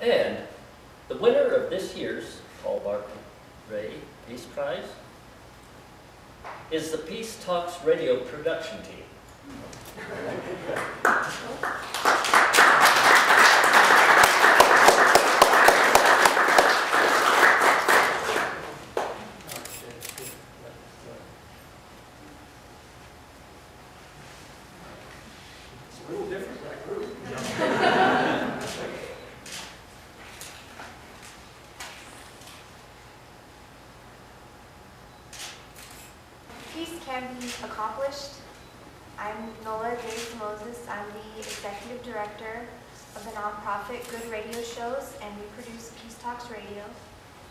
And the winner of this year's Paul Bartlett Peace Prize is the Peace Talks radio production team. Peace can be accomplished. I'm Nola Daves-Moses. I'm the executive director of the nonprofit Good Radio Shows, and we produce Peace Talks Radio.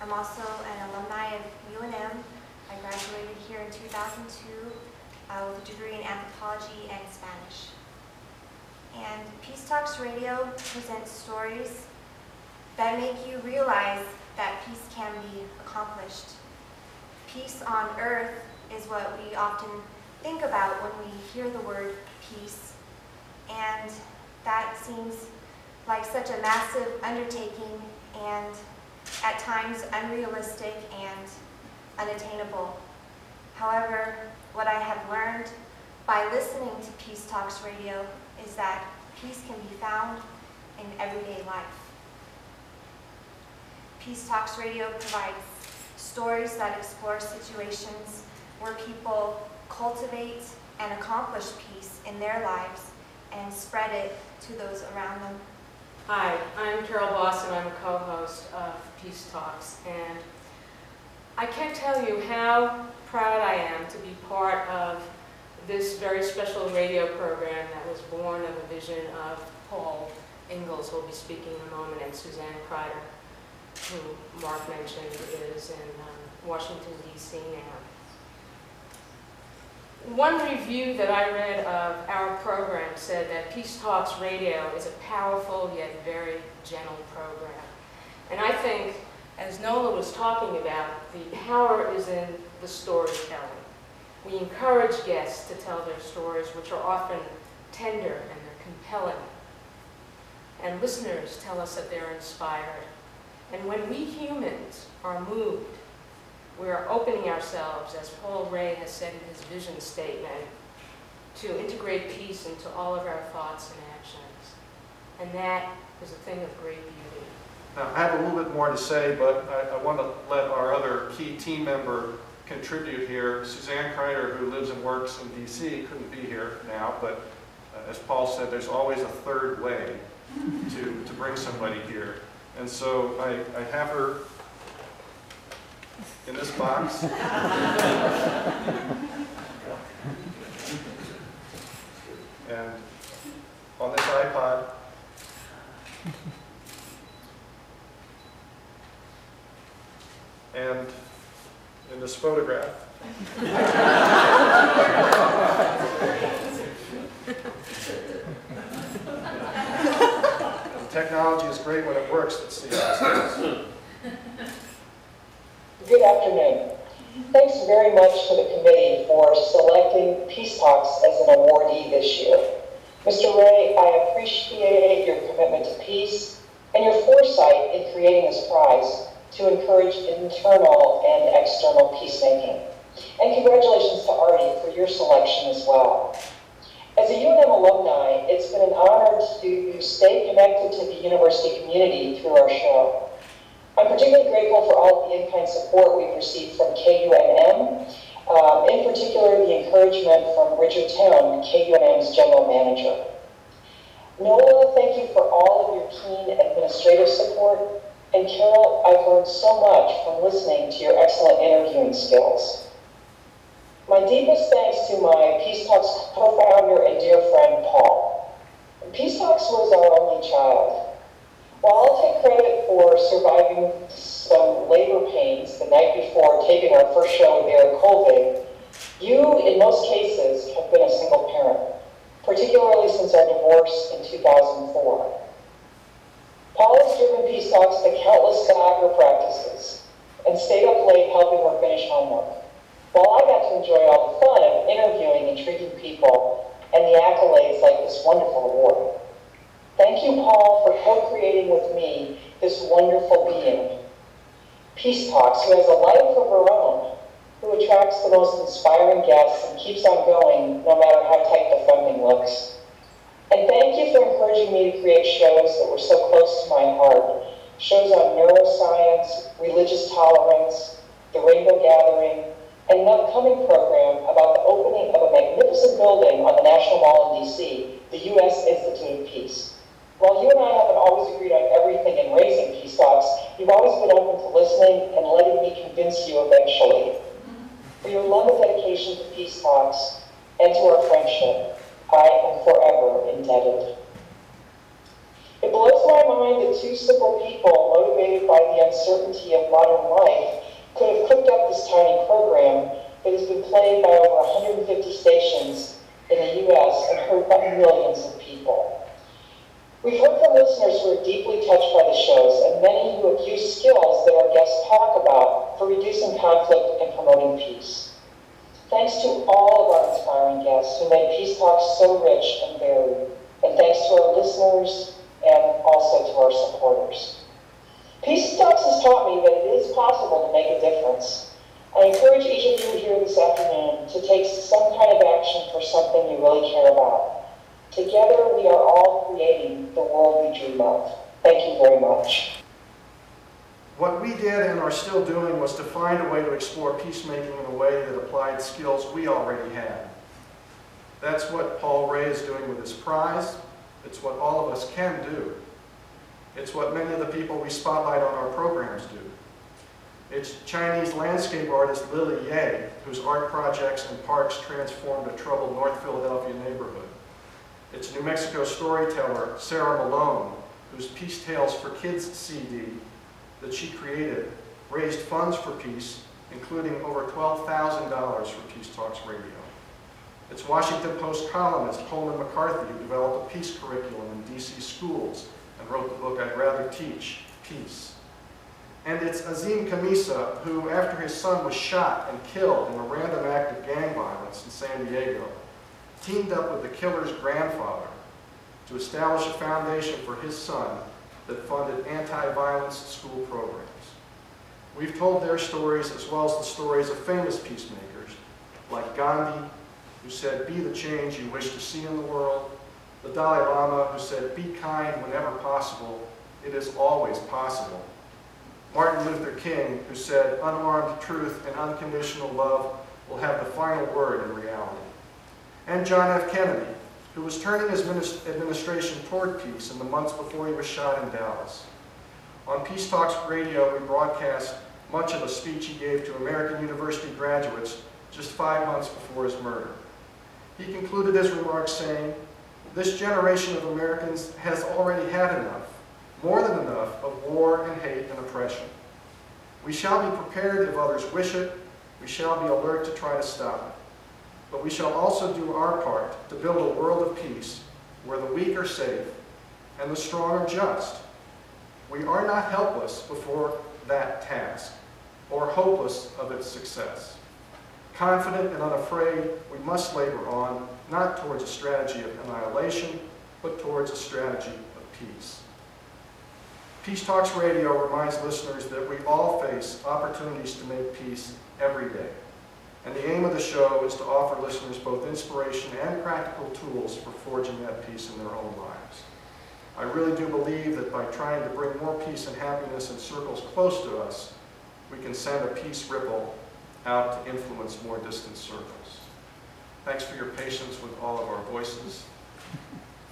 I'm also an alumni of UNM. I graduated here in 2002 with a degree in anthropology and Spanish. And Peace Talks Radio presents stories that make you realize that peace can be accomplished. Peace on earth is what we often think about when we hear the word peace. And that seems like such a massive undertaking and at times unrealistic and unattainable. However, what I have learned by listening to Peace Talks Radio is that peace can be found in everyday life. Peace Talks Radio provides stories that explore situations where people cultivate and accomplish peace in their lives and spread it to those around them. Hi, I'm Carol Boss, and I'm a co-host of Peace Talks. And I can't tell you how proud I am to be part of this very special radio program that was born of a vision of Paul Ingles, who will be speaking in a moment, and Suzanne Kryder, who Mark mentioned is in Washington, D.C. now. One review that I read of our program said that Peace Talks Radio is a powerful yet very gentle program. And I think, as Nola was talking about, the power is in the storytelling. We encourage guests to tell their stories, which are often tender and they're compelling. And listeners tell us that they're inspired. And when we humans are moved, we are opening ourselves, as Paul Ray has said in his vision statement, to integrate peace into all of our thoughts and actions. And that is a thing of great beauty. Now, I have a little bit more to say, but I want to let our other key team member contribute here. Suzanne Kryder, who lives and works in D.C., couldn't be here now, but as Paul said, there's always a third way to bring somebody here. And so I have her in this box. And on this iPod. And in this photograph. Technology is great when it works. Let's see how this goes. Good afternoon. Thanks very much to the committee for selecting Peace Talks as an awardee this year. Mr. Ray, I appreciate your commitment to peace and your foresight in creating this prize to encourage internal and external peacemaking. And congratulations to Artie for your selection as well. As a UNM alumni, it's been an honor to stay connected to the university community through our show. I'm particularly grateful for all of the in-kind support we've received from KUNM, in particular the encouragement from Richard Town, KUNM's general manager. Nola, thank you for all of your keen administrative support. And Carol, I've learned so much from listening to your excellent interviewing skills. My deepest thanks to my Peace Talks co-founder and dear friend, Paul. Peace Talks was our only child. While I'll take credit for surviving some labor pains the night before taping our first show with Eric Colvig, you, in most cases, have been a single parent, particularly since our divorce in 2004. Paul has driven Peace Talks to countless soccer practices and stayed up late helping her finish homework, while I got to enjoy all the fun of interviewing intriguing people and the accolades like this wonderful award. Thank you, Paul, for co-creating with me this wonderful being. Peace Talks, who has a life of her own, who attracts the most inspiring guests and keeps on going no matter how tight the funding looks. And thank you for encouraging me to create shows that were so close to my heart. Shows on neuroscience, religious tolerance, the Rainbow Gathering, and an upcoming program about the opening of a magnificent building on the National Mall in DC, the U.S. Institute of Peace. While you and I haven't always agreed on everything in raising Peace Talks, you've always been open to listening and letting me convince you eventually. For your love and dedication to Peace Talks and to our friendship, I am forever indebted. It blows my mind that two simple people, motivated by the uncertainty of modern life, could have cooked up this tiny program that has been played by over 150 stations in the U.S. and heard by millions of people. We've heard from listeners who are deeply touched by the shows, and many who have used skills that our guests talk about for reducing conflict and promoting peace. Thanks to all of our inspiring guests who made Peace Talks so rich and varied, and thanks to our listeners and also to our supporters. Peace Talks has taught me that it is possible to make a difference. I encourage each of you here this afternoon to take some kind of action for something you really care about. Together, we are all creating the world we dream of. Thank you very much. What we did and are still doing was to find a way to explore peacemaking in a way that applied skills we already had. That's what Paul Ray is doing with his prize. It's what all of us can do. It's what many of the people we spotlight on our programs do. It's Chinese landscape artist Lily Ye, whose art projects and parks transformed a troubled North Philadelphia neighborhood. It's New Mexico storyteller Sarah Malone, whose Peace Tales for Kids CD that she created raised funds for peace, including over $12,000 for Peace Talks Radio. It's Washington Post columnist Coleman McCarthy, who developed a peace curriculum in DC schools and wrote the book I'd Rather Teach, Peace. And it's Azim Kamisa, who, after his son was shot and killed in a random act of gang violence in San Diego, teamed up with the killer's grandfather to establish a foundation for his son that funded anti-violence school programs. We've told their stories as well as the stories of famous peacemakers like Gandhi, who said, "Be the change you wish to see in the world," the Dalai Lama, who said, "Be kind whenever possible, it is always possible," Martin Luther King, who said, "Unarmed truth and unconditional love will have the final word in reality," and John F. Kennedy, who was turning his administration toward peace in the months before he was shot in Dallas. On Peace Talks Radio, we broadcast much of a speech he gave to American University graduates just 5 months before his murder. He concluded his remarks saying, "This generation of Americans has already had enough, more than enough, of war and hate and oppression. We shall be prepared if others wish it. We shall be alert to try to stop it. But we shall also do our part to build a world of peace where the weak are safe and the strong are just. We are not helpless before that task or hopeless of its success. Confident and unafraid, we must labor on, not towards a strategy of annihilation, but towards a strategy of peace." Peace Talks Radio reminds listeners that we all face opportunities to make peace every day. And the aim of the show is to offer listeners both inspiration and practical tools for forging that peace in their own lives. I really do believe that by trying to bring more peace and happiness in circles close to us, we can send a peace ripple out to influence more distant circles. Thanks for your patience with all of our voices.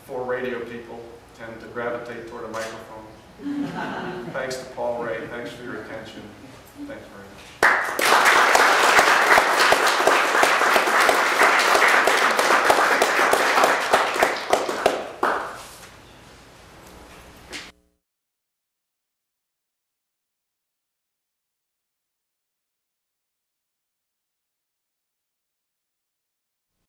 4 radio people tend to gravitate toward a microphone. Thanks to Paul Ray. Thanks for your attention. Thanks very much.